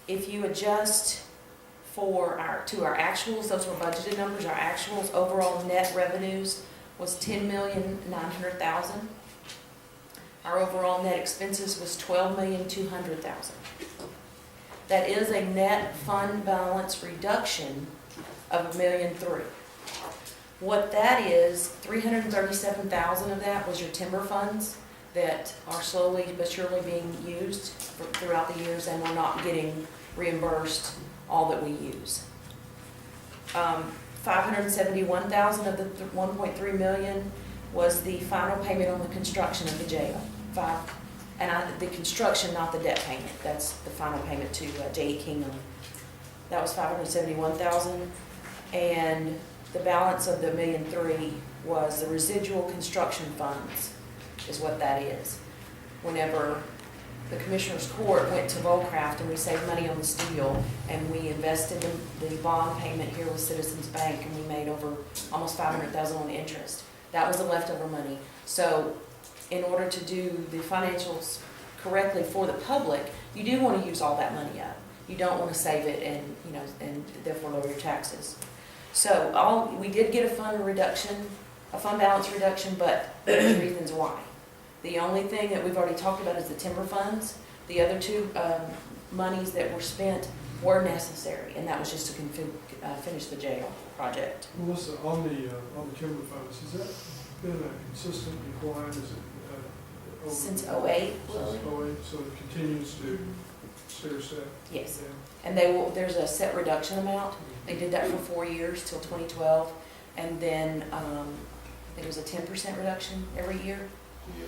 If you adjust for to our actuals, those were budgeted numbers, our actuals, overall net revenues was $10,900,000. Our overall net expenses was $12,200,000. That is a net fund balance reduction of $1,000,003. What that is, $337,000 of that was your timber funds that are slowly but surely being used throughout the years, and we're not getting reimbursed all that we use. 571,000 of the 1.3 million was the final payment on the construction of the jail. The construction, not the debt payment. That's the final payment to J.E. Kingdom. That was 571,000, and the balance of the $1,000,003 was the residual construction funds, is what that is. Whenever the Commissioner's Court went to Volcraft and we saved money on the steel, and we invested in the bond payment here with Citizens Bank, and we made over almost $500,000 on interest. That was the leftover money. So in order to do the financials correctly for the public, you do want to use all that money up. You don't want to save it and, and therefore lower your taxes. So we did get a fund balance reduction, but there's reasons why. The only thing that we've already talked about is the timber funds. The other two monies that were spent were necessary, and that was just to finish the jail project. Melissa, on the timber funds, has that been a consistent decline? Is it Since 08? Since 08, so it continues to stair step? Yes. Yeah. And there's a set reduction amount. They did that for 4 years till 2012, and then it was a 10% reduction every year. Yeah,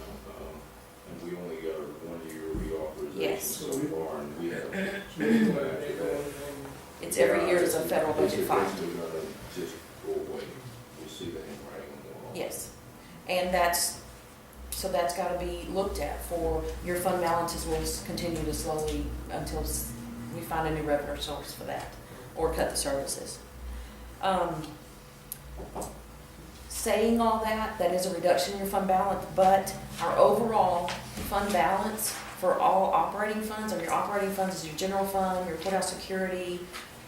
and we only got a 1-year reauthorization Yes. so far, and we have. It's every year is a federal budget fine. It's gonna just go away. We'll see the handwriting on the wall. Yes, and that's got to be looked at for your fund balances will continue to slowly until we find a new revenue source for that, or cut the services. Saying all that is a reduction in your fund balance, but our overall fund balance for all operating funds, and your operating funds is your general fund, your courthouse security,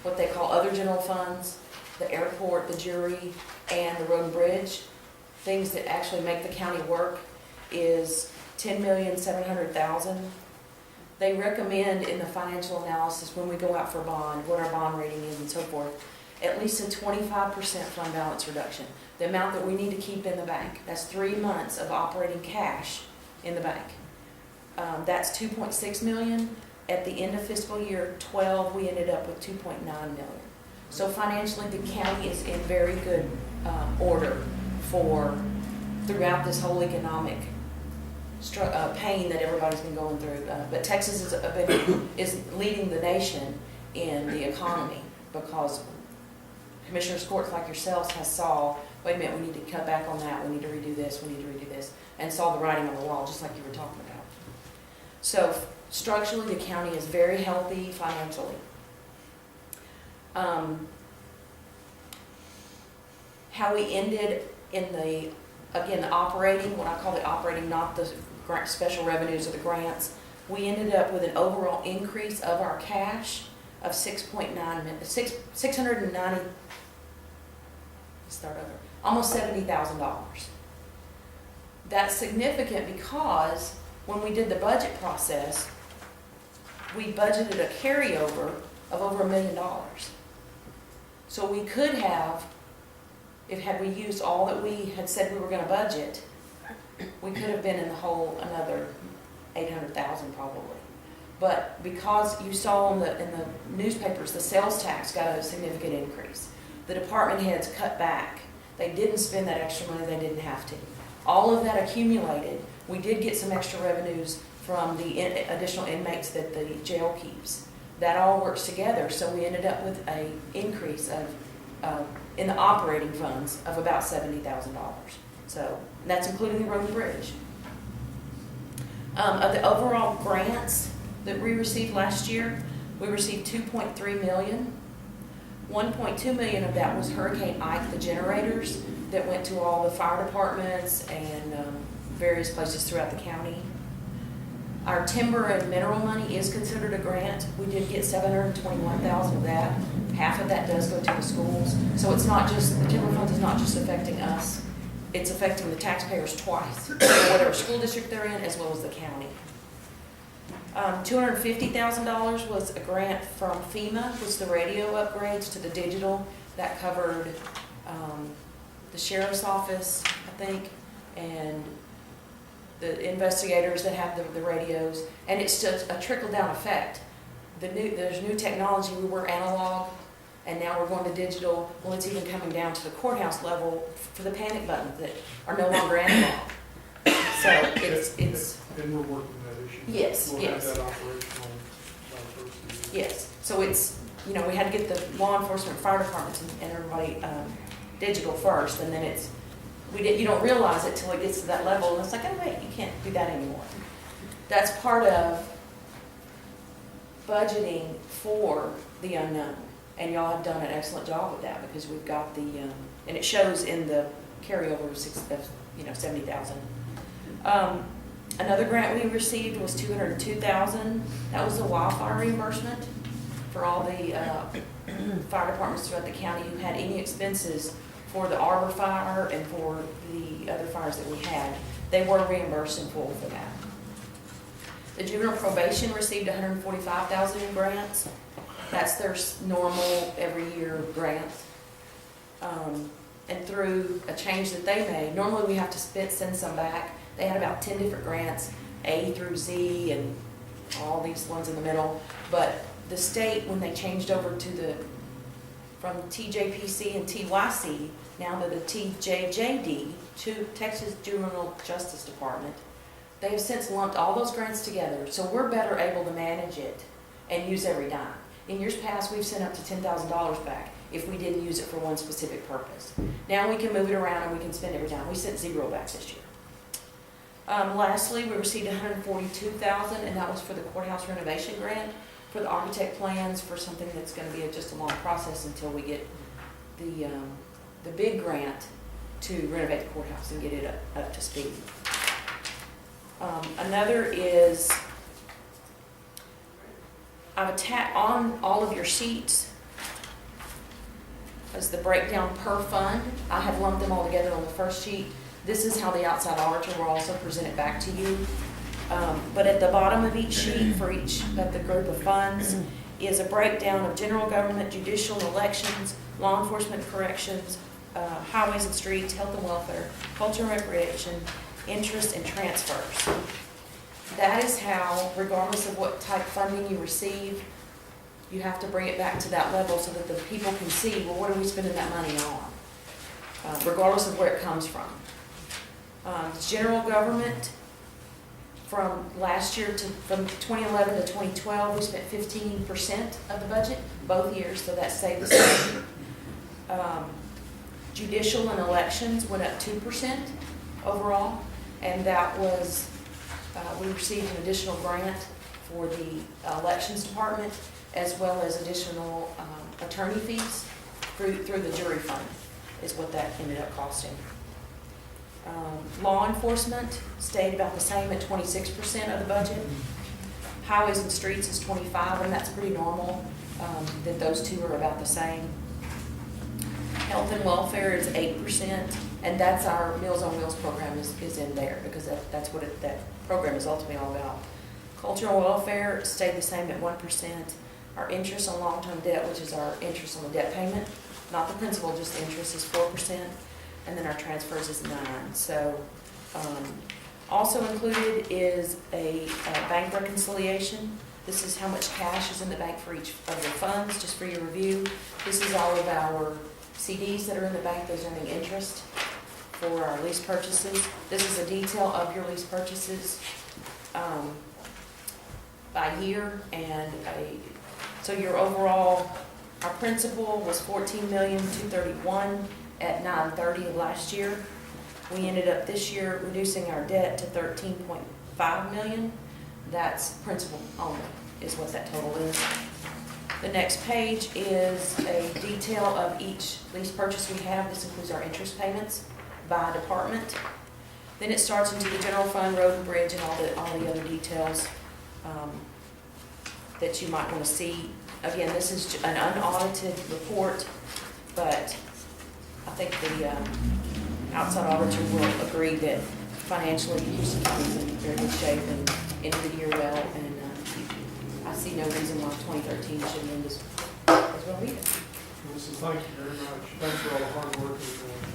what they call other general funds, the airport, the jury, and the road and bridge, things that actually make the county work, is $10,700,000. They recommend in the financial analysis when we go out for bond, what our bond rating is and so forth, at least a 25% fund balance reduction. The amount that we need to keep in the bank. That's 3 months of operating cash in the bank. That's $2.6 million. At the end of fiscal year 12, we ended up with $2.9 million. So financially, the county is in very good order throughout this whole economic pain that everybody's been going through. But Texas is leading the nation in the economy, because Commissioner's Courts like yourselves saw, wait a minute, we need to cut back on that, we need to redo this, and saw the writing on the wall, just like you were talking about. So structurally, the county is very healthy financially. How we ended in the operating, what I call the operating, not the special revenues or the grants, we ended up with an overall increase of our cash of almost $70,000. That's significant because when we did the budget process, we budgeted a carryover of over $1 million. So we could have, had we used all that we had said we were going to budget, we could have been in the hole another $800,000 probably. But because you saw in the newspapers, the sales tax got a significant increase. The department heads cut back. They didn't spend that extra money they didn't have to. All of that accumulated. We did get some extra revenues from the additional inmates that the jail keeps. That all works together, so we ended up with an increase of in the operating funds of about $70,000. So that's including the road and bridge. Of the overall grants that we received last year, we received $2.3 million. $1.2 million of that was Hurricane Ike, the generators that went to all the fire departments and various places throughout the county. Our timber and mineral money is considered a grant. We did get $721,000 of that. Half of that does go to the schools. So it's not just, the timber fund is not just affecting us, it's affecting the taxpayers twice, whatever school district they're in as well as the county. $250,000 was a grant from FEMA, was the radio upgrades to the digital. That covered the sheriff's office, I think, and the investigators that have the radios. And it's just a trickle-down effect. There's new technology. We were analog, and now we're going to digital. Well, it's even coming down to the courthouse level for the panic buttons that are no longer analog. So it's And we're working that issue. Yes, We'll yes. have that operational by the first of the year. yes. So it's, you know, we had to get the law enforcement, fire departments, and everybody digital first, and then you don't realize it till it gets to that level, and it's like, oh wait, you can't do that anymore. That's part of budgeting for the unknown, and y'all have done an excellent job with that, because we've got the, and it shows in the carryover of $70,000. Another grant we received was $202,000. That was the wildfire reimbursement for all the fire departments throughout the county who had any expenses for the Arbor fire and for the other fires that we had. They were reimbursed in full for that. The juvenile probation received $145,000 in grants. That's their normal every year grant. And through a change that they made, normally we have to send some back. They had about 10 different grants, A through Z and all these ones in the middle. But the state, when they changed over to from TJPC and TYC, now to the TJJD, to Texas Juvenile Justice Department, they have since lumped all those grants together, so we're better able to manage it and use every dime. In years past, we've sent up to $10,000 back if we didn't use it for one specific purpose. Now we can move it around and we can spend every dime. We sent $0 back this year. Lastly, we received $142,000, and that was for the courthouse renovation grant, for the architect plans, for something that's going to be just a long process until we get the big grant to renovate the courthouse and get it up to speed. Another is, I've attached on all of your sheets as the breakdown per fund. I have lumped them all together on the first sheet. This is how the outside auditor will also present it back to you. But at the bottom of each sheet for each of the group of funds is a breakdown of general government, judicial and elections, law enforcement, corrections, highways and streets, health and welfare, culture and recreation, interest and transfers. That is how, regardless of what type funding you receive, you have to bring it back to that level so that the people can see, well, what are we spending that money on? Regardless of where it comes from. General government, from last year from 2011 to 2012, we spent 15% of the budget, both years, so that stayed the same. Judicial and elections went up 2% overall, and that was, we received an additional grant for the elections department, as well as additional attorney fees through the jury fund, is what that ended up costing. Law enforcement stayed about the same at 26% of the budget. Highways and streets is 25%, and that's pretty normal, that those two are about the same. Health and welfare is 8%, and that's our Meals on Wheels program is in there, because that's what that program is ultimately all about. Cultural welfare stayed the same at 1%. Our interest on long-term debt, which is our interest on the debt payment, not the principal, just the interest, is 4%. And then our transfers is 9%. So also included is a bank reconciliation. This is how much cash is in the bank for each of the funds, just for your review. This is all of our CDs that are in the bank, those earning interest for our lease purchases. This is a detail of your lease purchases by year, and so your overall, our principal was $14,231,000 at 9/30 of last year. We ended up this year reducing our debt to $13.5 million. That's principal only, is what that total is. The next page is a detail of each lease purchase we have. This includes our interest payments by department. Then it starts into the general fund, road and bridge, and all the other details that you might want to see. Again, this is an unaudited report, but I think the outside auditor will agree that financially, you're in very good shape and ended the year well, and I see no reason why 2013 shouldn't end as well either. Melissa, thank you very much. Thanks for all the hard work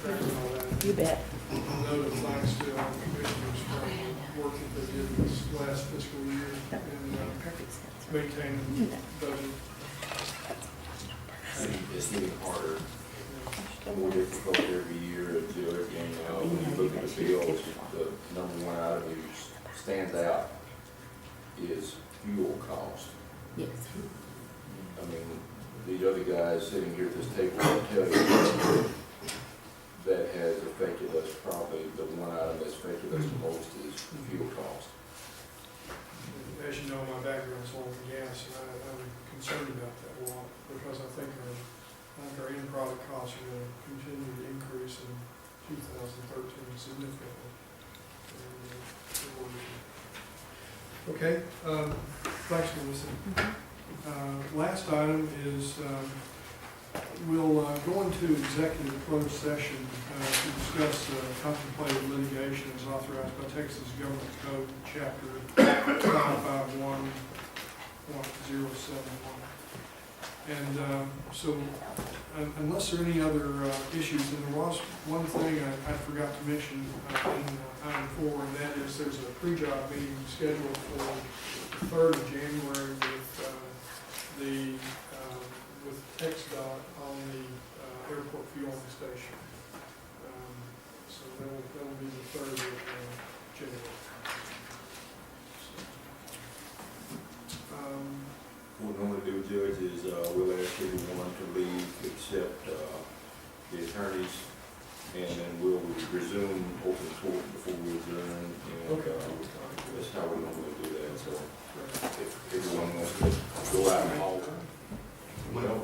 and all that. You bet. Noted thanks to our commissioners for the work that they did this last fiscal year and maintaining the budget. It's getting harder, more difficult every year to do it, and, when you look at the bills, the number one item that stands out is fuel cost. Yes. I mean, these other guys sitting here at this table will tell you that has affected us, probably the one item that's affected us the most is fuel cost. As you know, my background's oil and gas, and I'm concerned about that a lot, because I think our end product costs are going to continue to increase in 2013 significantly. Okay, thanks, Melissa. Last item is, we'll go into executive closed session to discuss contemplated litigation as authorized by Texas Government Code, Chapter 551.071. And so, unless there are any other issues, and there was one thing I forgot to mention in item 4, and that is there's a pre-job meeting scheduled for the 3rd of January with TxDOT on the airport fueling station. So that'll be the 3rd of January. What we normally do, Judge, is we'll ask everyone to leave except the attorneys, and then we'll resume open court before we adjourn. And that's how we normally do that. So if everyone wants to go out and all, well,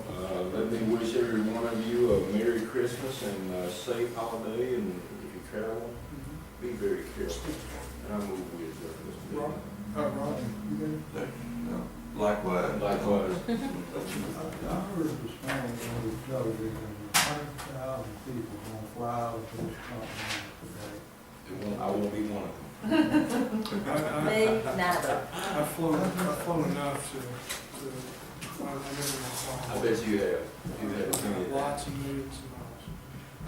let me wish every one of you a Merry Christmas and a safe holiday, and if you travel, be very careful. And I move with Ron, you good? Likewise. Likewise. I heard this morning on the television, 100,000 people gonna fly out of this continent I won't be one of them. Me, neither. I've flown enough to I I never bet you have. You have plenty of that. lots of millions of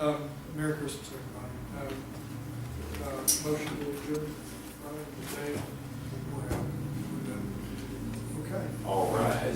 miles. Merry Christmas, everybody. Motion to adjourn. Dave, we're out. We're done. Okay. All right.